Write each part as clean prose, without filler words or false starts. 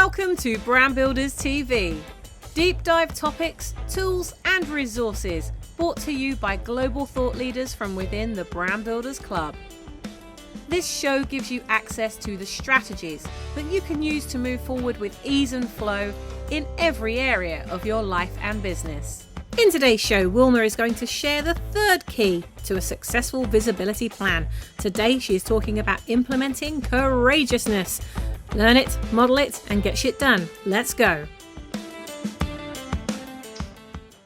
Welcome to Brand Builders TV. Deep dive topics, tools and resources brought to you by global thought leaders from within the Brand Builders Club. This show gives you access to the strategies that you can use to move forward with ease and flow in every area of your life and business. In today's show, Wilma is going to share the third key to a successful visibility plan. Today, she is talking about implementing courageousness. Learn it, model it, and get shit done. Let's go.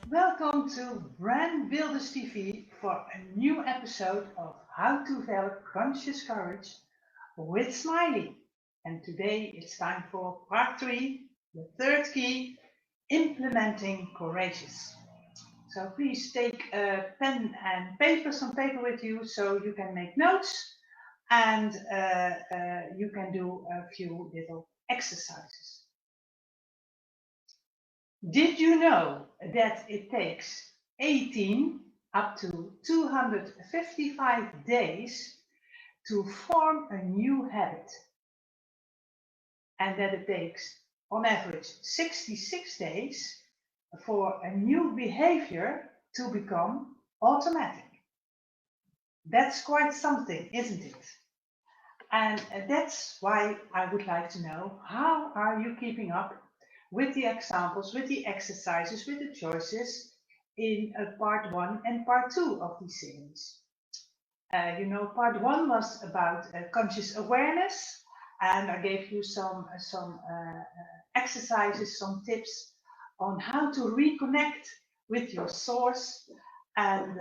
Welcome to Brand Builders TV for a new episode of How to Develop Conscious Courage with S.M.I.L.E. And today it's time for part 3, the third key, implementing courageous. So please take a pen and paper, some paper with you so you can make notes and you can do a few little exercises. Did you know that it takes 18 up to 255 days to form a new habit? And that it takes on average 66 days for a new behavior to become automatic. That's quite something, isn't it? And that's why I would like to know, how are you keeping up with the examples, with the exercises, with the choices in part 1 and part 2 of this series? Part 1 was about conscious awareness, and I gave you some exercises, some tips on how to reconnect with your source and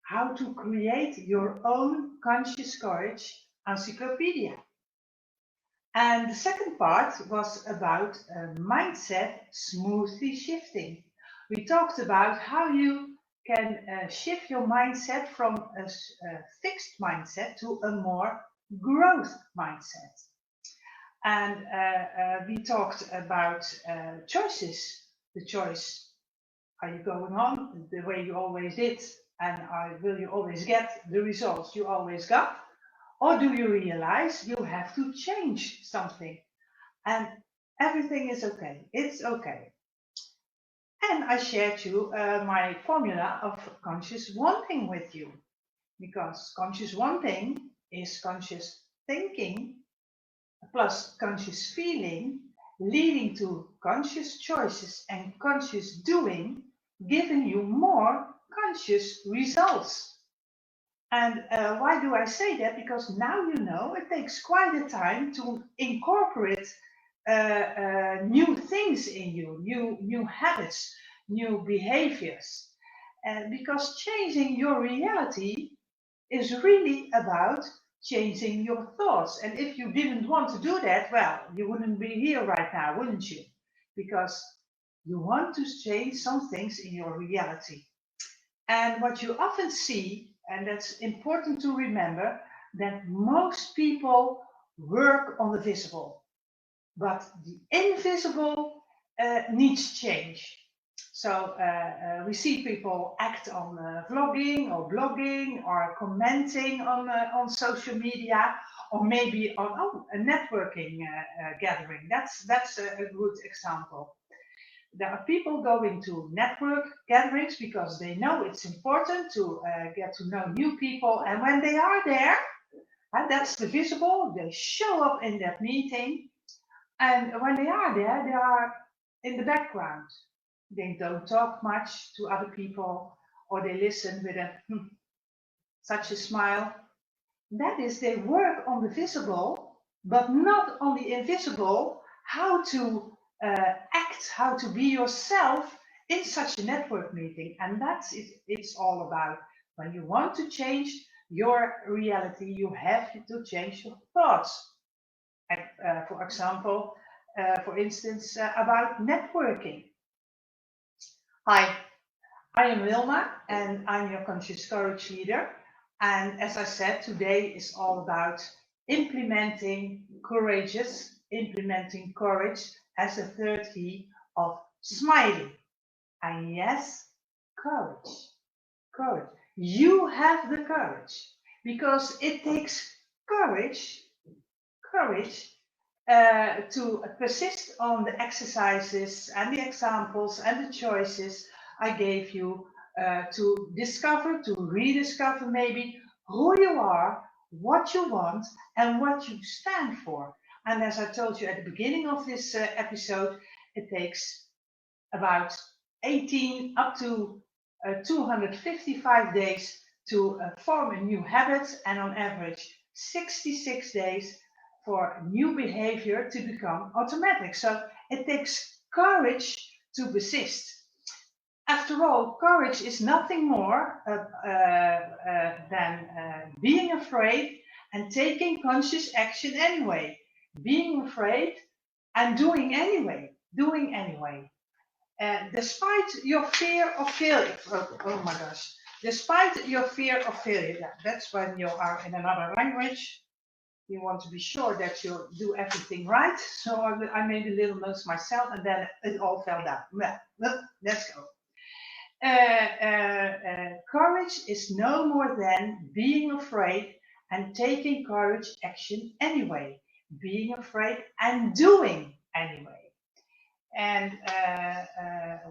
how to create your own conscious courage encyclopedia. And the second part was about mindset smoothly shifting. We talked about how you can shift your mindset from a fixed mindset to a more growth mindset. And we talked about choices. The choice, are you going on the way you always did, and will you always get the results you always got? Or do you realize you have to change something? And everything is okay. It's okay. And I shared you my formula of conscious wanting with you. Because conscious wanting is conscious thinking plus conscious feeling, leading to conscious choices and conscious doing, giving you more conscious results. And why do I say that? Because now you know it takes quite a time to incorporate new things in you, new habits, new behaviors. Because changing your reality is really about changing your thoughts. And if you didn't want to do that, well, you wouldn't be here right now, wouldn't you? Because you want to change some things in your reality. And what you often see, and that's important to remember, that most people work on the visible, but the invisible needs change. So we see people act on vlogging or blogging or commenting on social media, or maybe on a networking gathering. That's a good example. There are people going to network gatherings because they know it's important to get to know new people. And when they are there, and that's the visible, they show up in that meeting. And when they are there, they are in the background. They don't talk much to other people, or they listen with such a smile. That is, they work on the visible, but not on the invisible, how to act, how to be yourself in such a network meeting. And that's it, it's all about. When you want to change your reality, you have to change your thoughts. For example, for instance, about networking. Hi, I am Wilma and I'm your Conscious Courage leader. And as I said, today is all about implementing courage as a third key of S.M.I.L.E. And yes, courage. You have the courage, because it takes courage to persist on the exercises and the examples and the choices I gave you, to discover, to rediscover maybe who you are, what you want, and what you stand for. And as I told you at the beginning of this episode, it takes about 18 up to 255 days to form a new habit, and on average 66 days for new behavior to become automatic. So it takes courage to persist. After all, courage is nothing more than being afraid and taking conscious action anyway. Being afraid and doing anyway. Doing anyway. Despite your fear of failure, oh my gosh, despite your fear of failure, that's when you are in another language. You want to be sure that you do everything right. So I made a little notes myself, and then it all fell down. Well, let's go. Courage is no more than being afraid and taking courage action anyway. Being afraid and doing anyway. And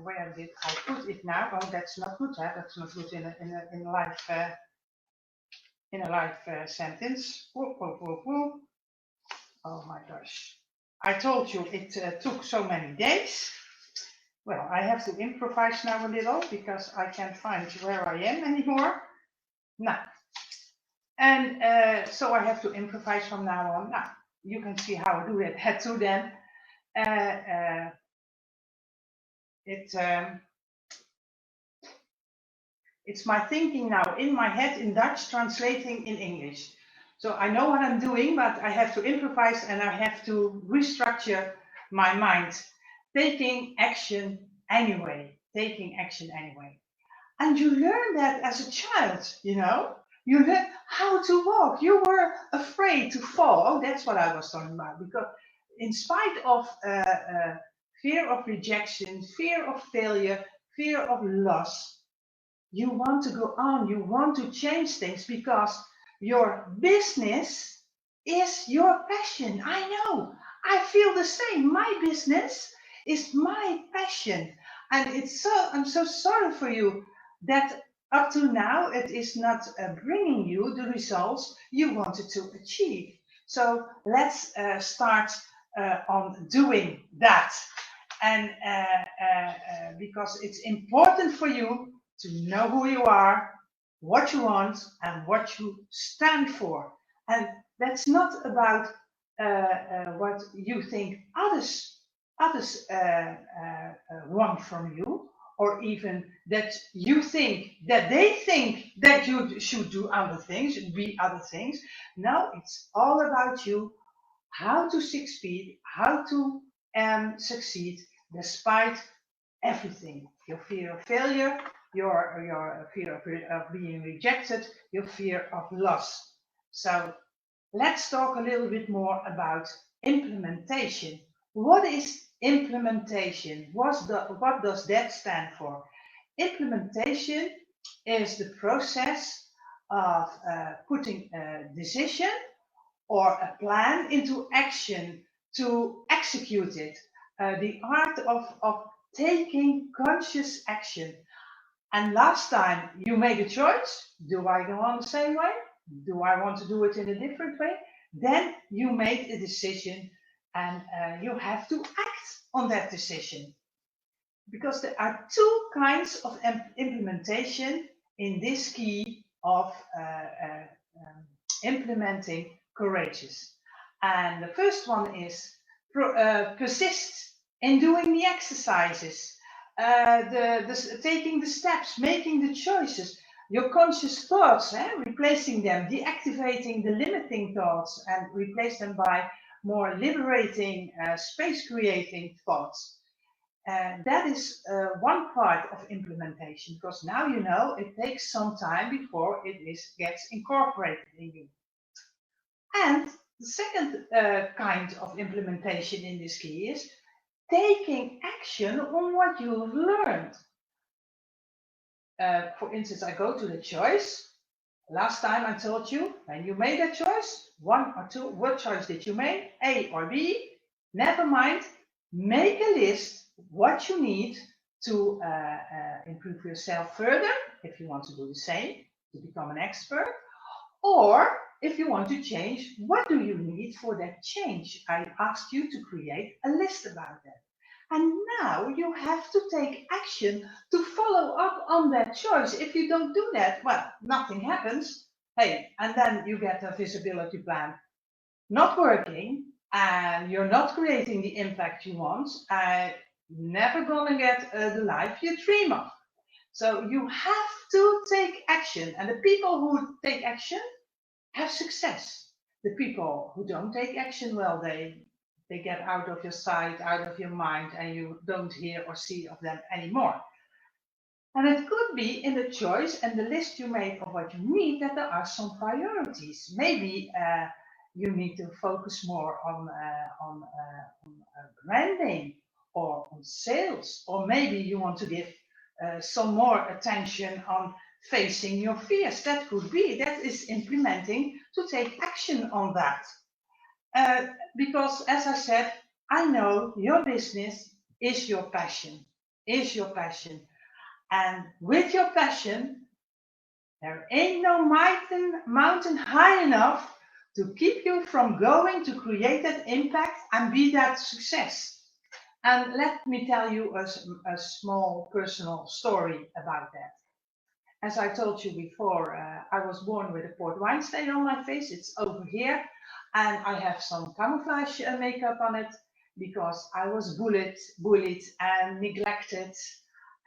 where did I put it now? Oh, that's not good. Huh? That's not good in a live sentence. Whoop, whoop, whoop, whoop. Oh my gosh! I told you it took so many days. Well, I have to improvise now a little because I can't find where I am anymore. Now, and so I have to improvise from now on. Now, you can see how I do it. Had to then. It's my thinking now in my head in Dutch, translating in English. So I know what I'm doing, but I have to improvise and I have to restructure my mind. Taking action anyway. Taking action anyway. And you learn that as a child, you know. You learn how to walk. You were afraid to fall. Oh, that's what I was talking about. Because in spite of fear of rejection, fear of failure, fear of loss, you want to go on, you want to change things because your business is your passion. I know, I feel the same. My business is my passion. And I'm so sorry for you that up to now it is not bringing you the results you wanted to achieve. So let's start on doing that. And because it's important for you to know who you are, what you want, and what you stand for. And that's not about what you think others want from you, or even that you think that they think that you should do other things, be other things. No, it's all about you, how to succeed, how to succeed despite everything. Your fear of failure, your fear of being rejected, your fear of loss. So let's talk a little bit more about implementation. What is implementation? What does that stand for? Implementation is the process of putting a decision or a plan into action to execute it. The art of taking conscious action. And last time you made a choice, do I go on the same way? Do I want to do it in a different way? Then you made a decision and you have to act on that decision. Because there are two kinds of implementation in this key of implementing courageous. And the first one is persist in doing the exercises, taking the steps, making the choices, your conscious thoughts, replacing them, deactivating the limiting thoughts and replace them by more liberating, space creating thoughts. That is one part of implementation, because now you know it takes some time before gets incorporated in you. And the second kind of implementation in this key is taking action on what you've learned. For instance, I go to the choice Last time I told you, when you made a choice, one or two, what choice did you make? A or B? Never mind. Make a list what you need to improve yourself further, if you want to do the same, to become an expert, or if you want to change, what do you need for that change? I asked you to create a list about that. And now you have to take action to follow up on that choice. If you don't do that, well, nothing happens. Hey, and then you get a visibility plan not working, and you're not creating the impact you want, and never gonna get the life you dream of. So you have to take action, and the people who take action have success. The people who don't take action, well, they get out of your sight, out of your mind, and you don't hear or see of them anymore. And it could be in the choice and the list you make of what you need that there are some priorities. Maybe you need to focus more on branding or on sales, or maybe you want to give some more attention on facing your fears. That could be, that is implementing to take action on that. Uh, because as I said, I know your business is your passion, is your passion. And with your passion, there ain't no mountain high enough to keep you from going to create that impact and be that success. And let me tell you a small personal story about that. As I told you before, I was born with a port wine stain on my face. It's over here. And I have some camouflage makeup on it because I was bullied and neglected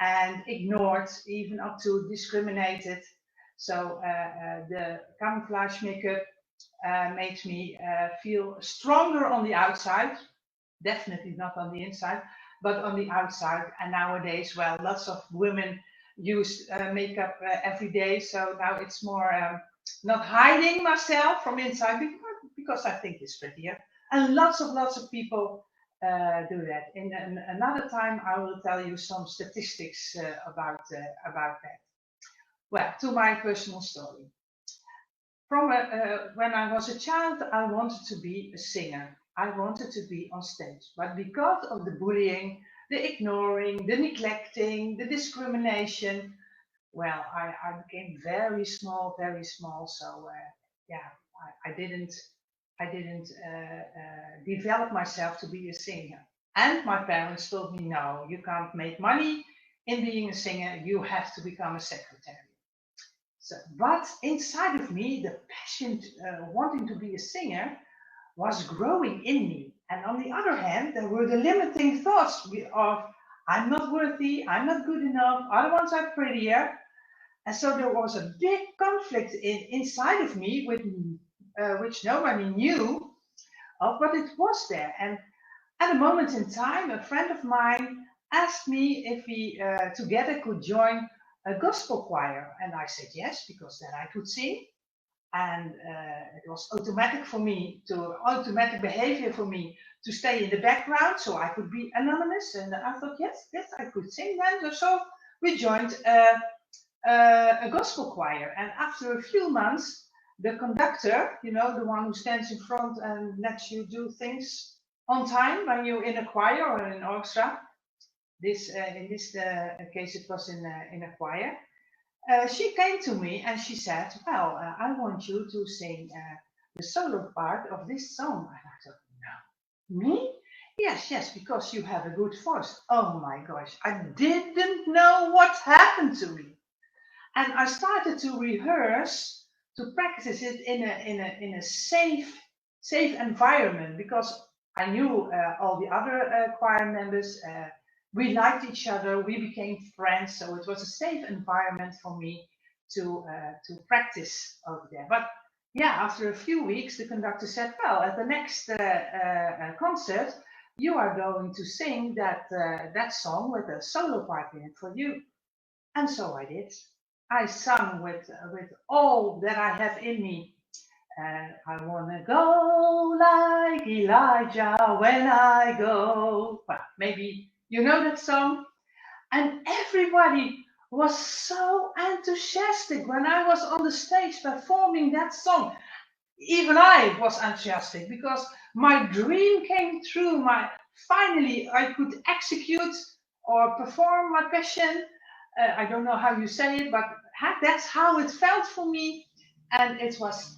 and ignored, even up to discriminated. So the camouflage makeup made me feel stronger on the outside, definitely not on the inside, but on the outside. And nowadays, well, lots of women use makeup every day. So now it's more not hiding myself from inside because I think it's prettier. And lots of people do that. In another time, I will tell you some statistics about that. Well, to my personal story. When I was a child, I wanted to be a singer. I wanted to be on stage. But because of the bullying, the ignoring, the neglecting, the discrimination, well, I became very small, very small. So yeah, I didn't develop myself to be a singer. And my parents told me, no, you can't make money in being a singer. You have to become a secretary. So, but inside of me, the passion wanting to be a singer was growing in me. And on the other hand, there were the limiting thoughts of I'm not worthy, I'm not good enough, other ones are prettier. And so there was a big conflict inside of me, which nobody knew of, but it was there. And at a moment in time, a friend of mine asked me if we together could join a gospel choir. And I said yes, because then I could sing. And it was automatic behavior for me to stay in the background so I could be anonymous. And I thought, yes, I could sing then. So we joined a gospel choir. And after a few months, the conductor, the one who stands in front and lets you do things on time when you're in a choir or in an orchestra. In this case, it was in a choir. She came to me and she said, "Well, I want you to sing the solo part of this song." And I thought, "No, me? Yes, because you have a good voice." Oh my gosh, I didn't know what happened to me. And I started to rehearse, to practice it in a safe environment because I knew all the other choir members. We liked each other. We became friends, so it was a safe environment for me to practice over there. But yeah, after a few weeks, the conductor said, "Well, at the next concert, you are going to sing that song with a solo part in it for you." And so I did. I sung with all that I have in me. I wanna go like Elijah when I go. Well, maybe you know that song. And everybody was so enthusiastic when I was on the stage performing that song. Even I was enthusiastic because my dream came true. Finally I could execute or perform my passion. I don't know how you say it, but that's how it felt for me, and it was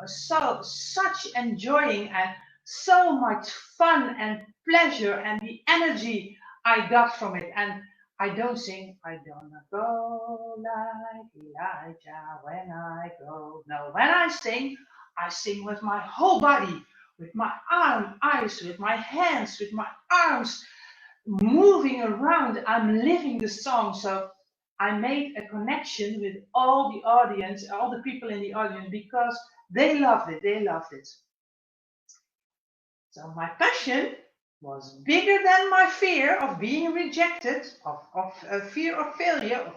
such enjoying and so much fun and pleasure and the energy I got from it. And I don't sing, I don't go like Elijah when I go. No, when I sing with my whole body, with my eyes, with my hands, with my arms moving around. I'm living the song. So I made a connection with all the audience, all the people in the audience, because they loved it. They loved it. So my passion was bigger than my fear of being rejected, of fear of failure, of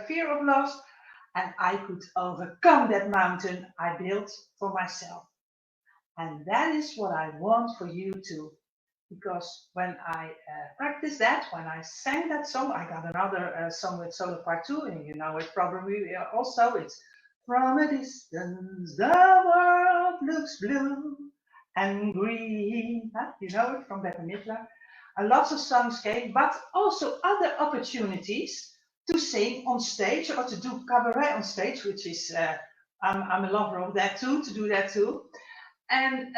fear of loss, and I could overcome that mountain I built for myself. And that is what I want for you too. Because when I practiced that, when I sang that song, I got another song with solo part two, and you know it probably also. It's from a distance, the world looks blue and green. Huh? You know it from Bette Midler. Lots of songs came, but also other opportunities to sing on stage or to do cabaret on stage, which is I'm a lover of that too, to do that too. And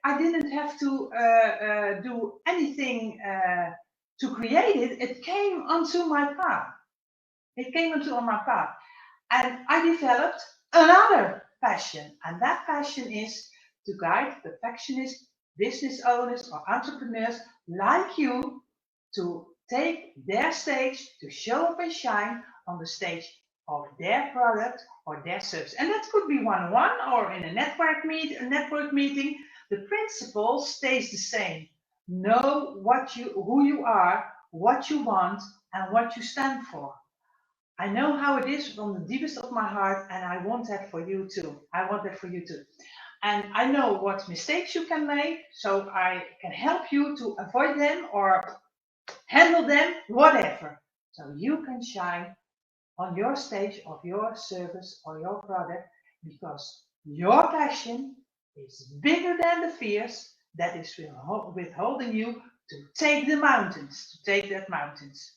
I didn't have to do anything to create it. It came onto my path. It came onto my path, and I developed another passion, and that passion is to guide perfectionist business owners or entrepreneurs like you to take their stage, to show up and shine on the stage of their product or their service. And that could be one-on-one or in a network meeting. The principle stays the same. Know who you are, what you want, and what you stand for. I know how it is from the deepest of my heart, and I want that for you too. I want that for you too. And I know what mistakes you can make, so I can help you to avoid them or handle them, whatever. So you can shine on your stage of your service or your product, because your passion is bigger than the fears that is withholding you to take the mountains, to take that mountains.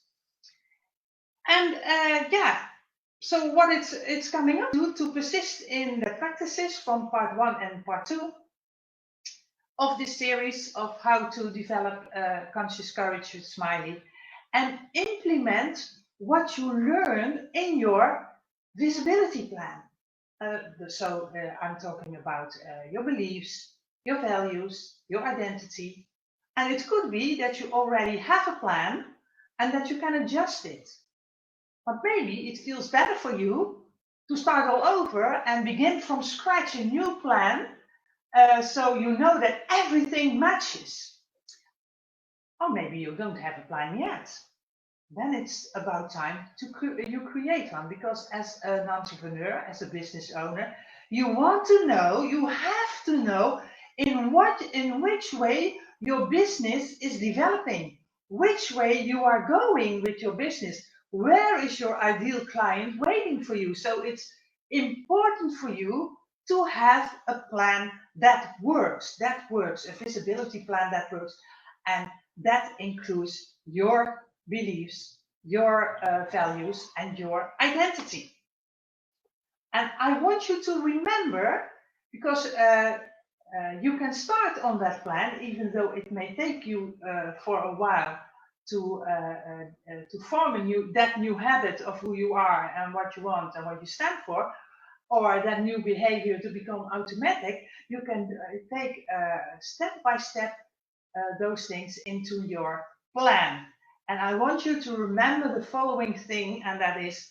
And yeah, so what it's coming up to persist in the practices from part one and part two of this series of how to develop conscious courage with S.M.I.L.E. and implement what you learn in your visibility plan. I'm talking about your beliefs, your values, your identity. And it could be that you already have a plan and that you can adjust it. But maybe it feels better for you to start all over and begin from scratch a new plan, so you know that everything matches. Or maybe you don't have a plan yet. Then it's about time you create one, because as an entrepreneur, as a business owner, you want to know, you have to know in which way your business is developing, which way you are going with your business, where is your ideal client waiting for you. So it's important for you to have a plan that works, a visibility plan that works, and that includes your beliefs, your values, and your identity. And I want you to remember, because you can start on that plan, even though it may take you for a while to form that new habit of who you are and what you want and what you stand for, or that new behavior to become automatic. You can take step by step those things into your plan. And I want you to remember the following thing, and that is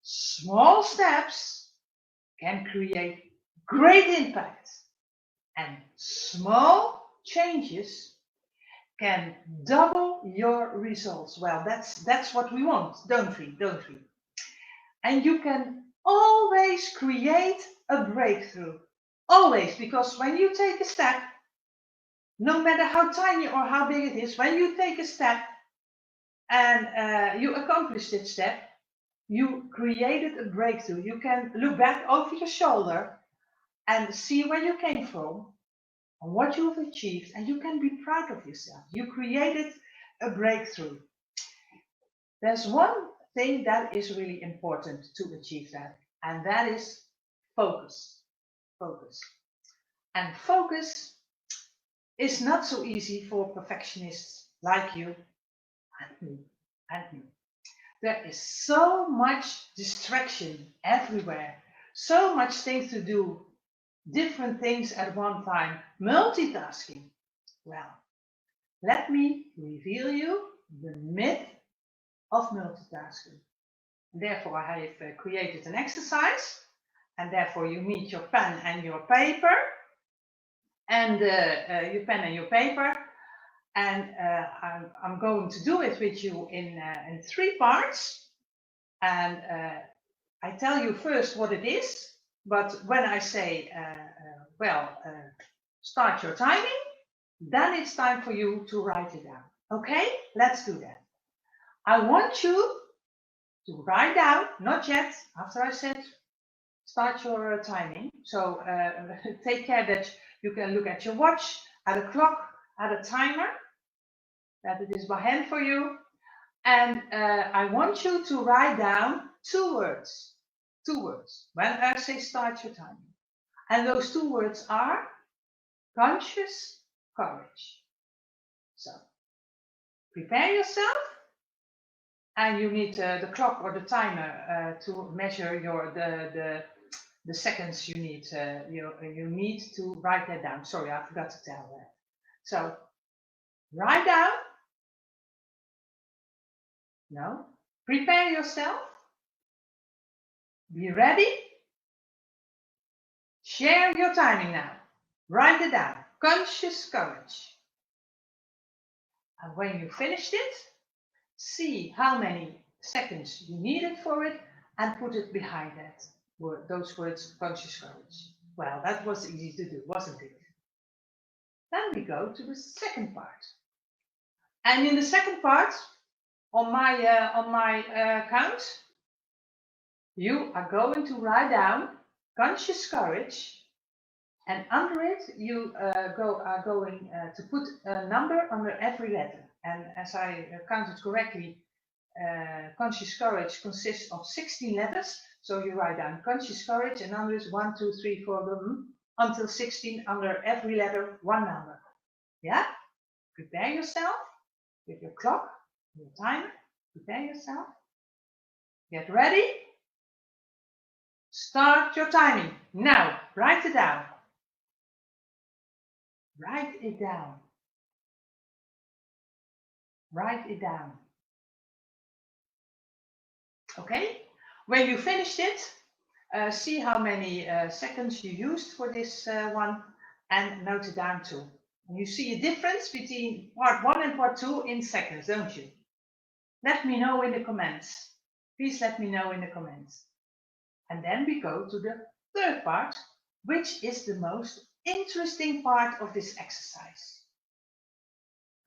small steps can create great impact, and small changes can double your results. Well, that's what we want, don't we? Don't we? And you can always create a breakthrough. Always, because when you take a step, no matter how tiny or how big it is, when you take a step, and you accomplished this step, you created a breakthrough. You can look back over your shoulder and see where you came from and what you've achieved, and you can be proud of yourself. You created a breakthrough. There's one thing that is really important to achieve that, and that is focus. Focus. And focus is not so easy for perfectionists like you and me and me. There is so much distraction everywhere, so much things to do, different things at one time, multitasking. Well, let me reveal you the myth of multitasking. Therefore, I have created an exercise, and therefore you need your pen and your paper, and your pen and your paper, and I'm going to do it with you in 3 parts, and I tell you first what it is, but when I say, start your timing, then it's time for you to write it down. Okay, let's do that. I want you to write down, not yet, after I said start your timing. So take care that you can look at your watch, at a clock, at a timer, that it is by hand for you. And I want you to write down 2 words. 2 words. When I say start your timing. And those 2 words are conscious courage. So prepare yourself. And you need the clock or the timer to measure the seconds you need. You need to write that down. Sorry, I forgot to tell that. So write down. No. Prepare yourself. Be ready. Share your timing now. Write it down. Conscious courage. And when you finished it, see how many seconds you needed for it and put it behind that word, those words, conscious courage. Well, that was easy to do, wasn't it? Then we go to the second part. And in the second part, on my count, you are going to write down conscious courage, and under it you are going to put a number under every letter. And as I counted correctly, conscious courage consists of 16 letters. So you write down conscious courage, and under is 1, 2, 3, 4, until 16. Under every letter, 1 number. Yeah? Prepare yourself with your clock, your timer. Prepare yourself. Get ready. Start your timing. Now, write it down. Write it down. Write it down. Okay? When you finished it, see how many seconds you used for this one and note it down too. And you see a difference between part 1 and part 2 in seconds, don't you? Let me know in the comments. Please let me know in the comments. And then we go to the third part, which is the most interesting part of this exercise.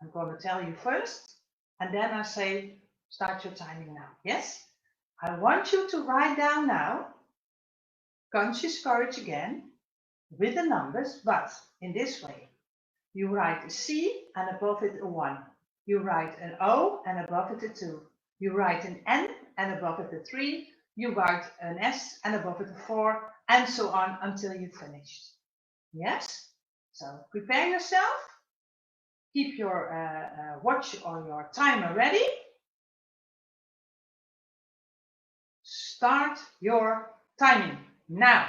I'm going to tell you first, and then I say, start your timing now. Yes? I want you to write down now, conscious courage again, with the numbers, but in this way. You write a C and above it a 1. You write an O and above it a 2. You write an N and above it a 3. You write an S and above it a 4, and so on until you've finished. Yes? So prepare yourself. Keep your watch or your timer ready. Start your timing now.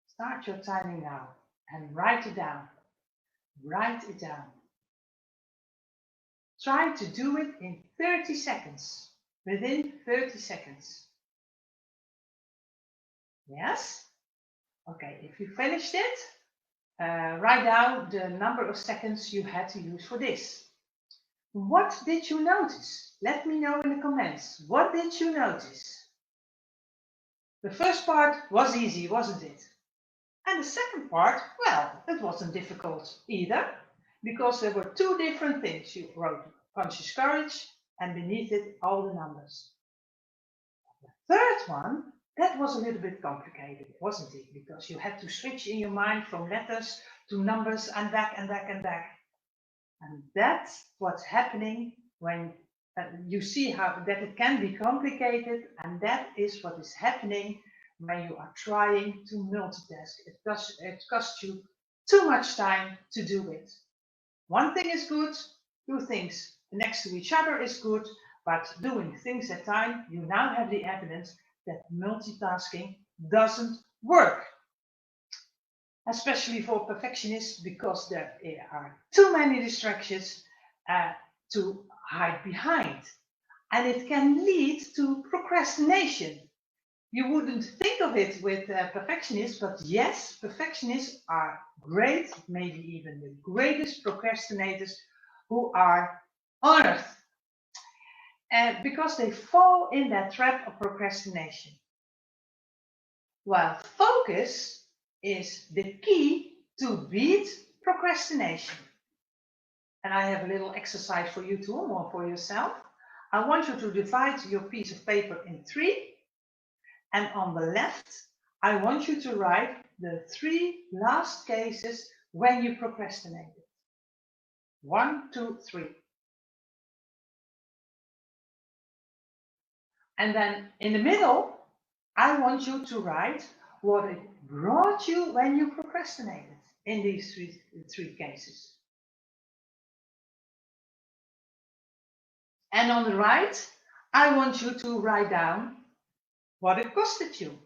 Start your timing now and write it down. Write it down. Try to do it in 30 seconds. Within 30 seconds. Yes? Okay, if you finished it, write down the number of seconds you had to use for this. What did you notice? Let me know in the comments. What did you notice? The first part was easy, wasn't it? And the second part, well, it wasn't difficult either. because there were two different things. You wrote conscious courage and beneath it all the numbers. The third one, that was a little bit complicated, wasn't it? Because you had to switch in your mind from letters to numbers and back and back and back. And that's what's happening when you see how that it can be complicated, and that is what is happening when you are trying to multitask. It costs you too much time to do it. One thing is good, two things next to each other is good, but doing things at a time, you now have the evidence that multitasking doesn't work. Especially for perfectionists, because there are too many distractions to hide behind. And it can lead to procrastination. You wouldn't think of it with perfectionists, but yes, perfectionists are great, maybe even the greatest procrastinators who are on earth. Because they fall in that trap of procrastination. While focus is the key to beat procrastination. And I have a little exercise for you too, or for yourself. I want you to divide your piece of paper in three. And on the left, I want you to write the three last cases when you procrastinated. 1, 2, 3. And then in the middle, I want you to write what it brought you when you procrastinated in these three cases. And on the right, I want you to write down what it costed you.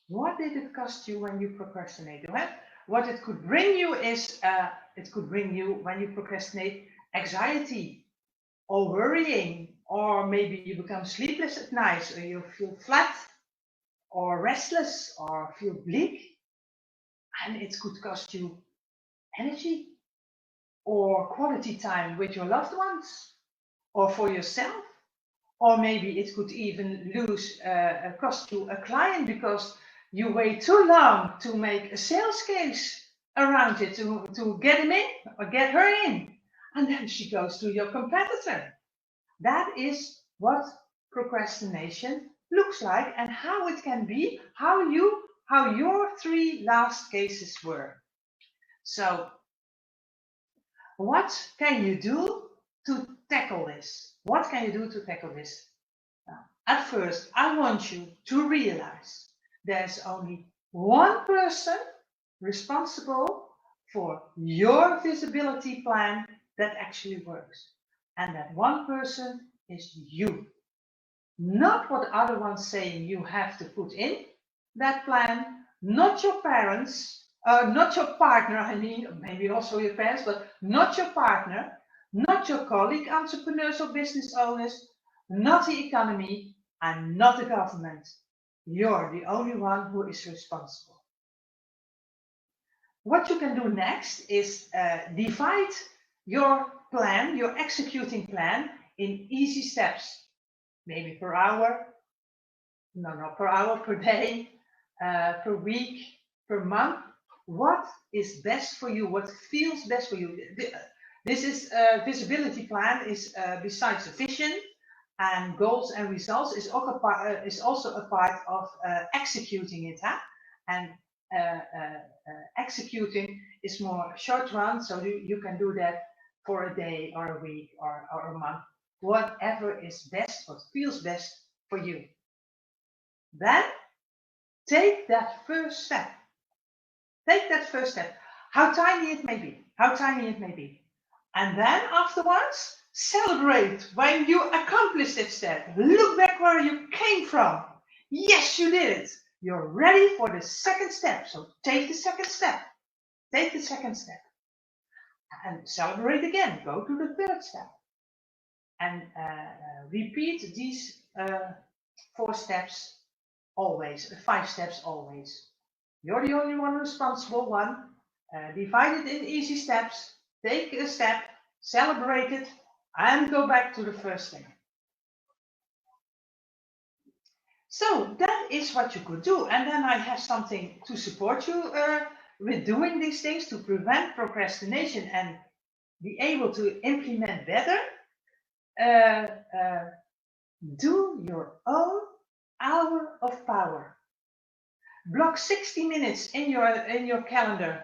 What did it cost you when you procrastinated? Well, what it could bring you is, it could bring you, when you procrastinate, anxiety or worrying, or maybe you become sleepless at night, or you feel flat or restless or feel bleak. And it could cost you energy or quality time with your loved ones or for yourself. Or maybe it could even cost you a client because you wait too long to make a sales case around it, to get him in or get her in. And then she goes to your competitor. That is what procrastination looks like, and how it can be, how your three last cases were. So what can you do to tackle this? What can you do to tackle this? At first, I want you to realize there's only one person responsible for your visibility plan that actually works. And that one person is you. Not what other ones saying you have to put in that plan, not your parents, not your partner, I mean, maybe also your parents, but not your partner, not your colleague, entrepreneurs or business owners, not the economy, and not the government. You're the only one who is responsible. What you can do next is divide your plan, your executing plan, in easy steps. Maybe per hour, per hour, per day, per week, per month. What is best for you? What feels best for you? This is visibility plan is besides the vision and goals and results is also a part of executing it. Huh? And executing is more short run, so you can do that for a day or a week or a month. Whatever is best, what feels best for you. Then take that first step. Take that first step, how tiny it may be, And then afterwards, celebrate when you accomplished that step. Look back where you came from. Yes, you did it. You're ready for the second step. So take the second step. Take the second step. And celebrate again. Go to the third step. And repeat these 4 steps always, 5 steps always. You're the only one responsible one. Divide it in easy steps. Take a step, celebrate it, and go back to the first thing. So that is what you could do. And then I have something to support you with doing these things to prevent procrastination and be able to implement better, do your own hour of power. Block 60 minutes in your calendar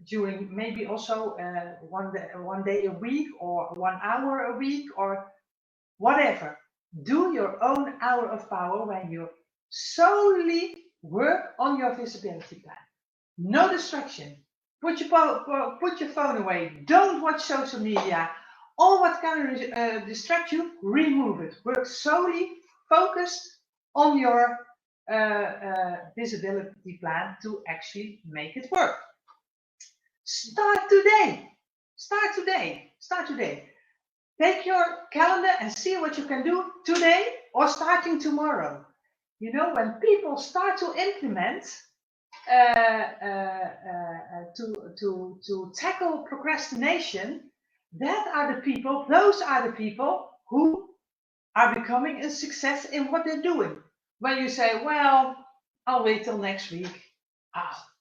during maybe also one day a week or 1 hour a week or whatever. Do your own hour of power when you solely work on your visibility plan. No distraction. Put your phone away. Don't watch social media. All what can distract you, remove it. Work solely focused on your visibility plan to actually make it work. Start today. Start today. Start today. Take your calendar and see what you can do today or starting tomorrow. You know, when people start to implement to tackle procrastination, those are the people who are becoming a success in what they're doing. When you say, well, I'll wait till next week,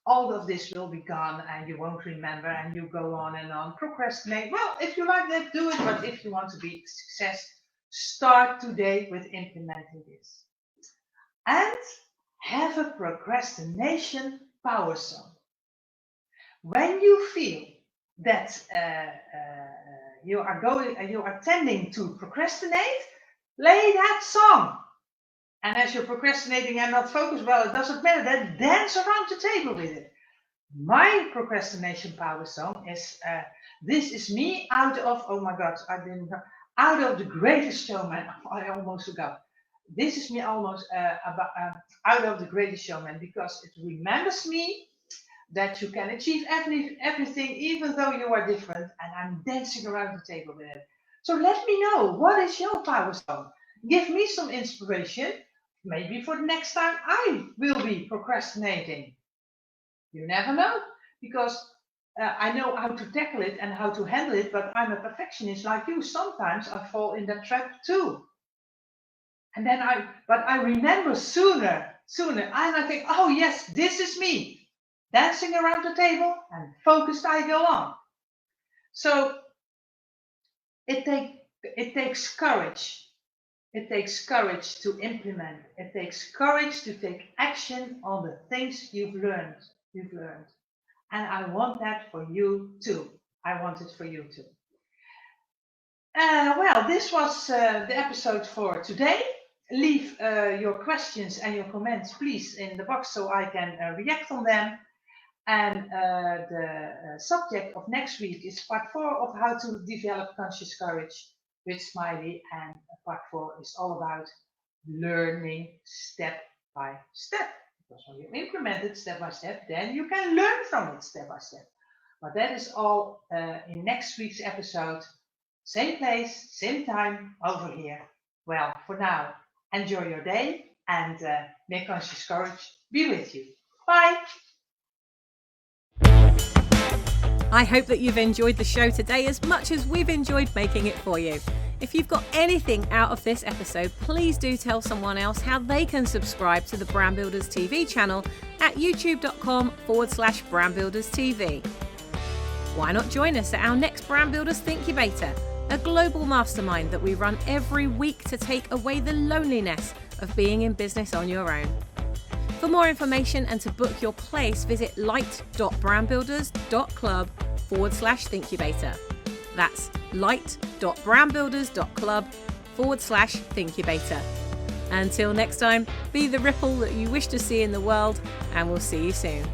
all of this will be gone and you won't remember, and you go on and on, procrastinate. Well, if you like that, do it. But if you want to be a success, start today with implementing this. And have a procrastination power song. When you feel that you are tending to procrastinate, play that song. And as you're procrastinating and not focused, well, it doesn't matter. Then dance around the table with it. My procrastination power song is "This Is Me" out of, oh my God, out of The Greatest Showman. I almost forgot. This is me almost out of The Greatest Showman, because it remembers me that you can achieve everything even though you are different, and I'm dancing around the table with it. So let me know, what is your power song? Give me some inspiration, maybe for the next time I will be procrastinating. You never know, because I know how to tackle it and how to handle it, but I'm a perfectionist like you. Sometimes I fall in that trap too. And then I remember sooner, and I think, oh yes, this is me, dancing around the table and focused I go on. So it takes courage. It takes courage to implement. It takes courage to take action on the things you've learned. And I want that for you too. I want it for you too. Well, this was the episode for today. Leave your questions and your comments, please, in the box so I can react on them. And the subject of next week is part 4 of how to develop conscious courage with S.M.I.L.E. And part 4 is all about learning step by step. Because when you implement it step by step, then you can learn from it step by step. But that is all in next week's episode. Same place, same time, over here. Well, for now, enjoy your day, and may conscious courage be with you. Bye. I hope that you've enjoyed the show today as much as we've enjoyed making it for you. If you've got anything out of this episode, please do tell someone else how they can subscribe to the Brand Builders TV channel at youtube.com/brandbuilderstv. Why not join us at our next Brand Builders Thinkubator, a global mastermind that we run every week to take away the loneliness of being in business on your own. For more information and to book your place, visit light.brandbuilders.club/Thinkubator. That's light.brandbuilders.club/Thinkubator. Until next time, be the ripple that you wish to see in the world, and we'll see you soon.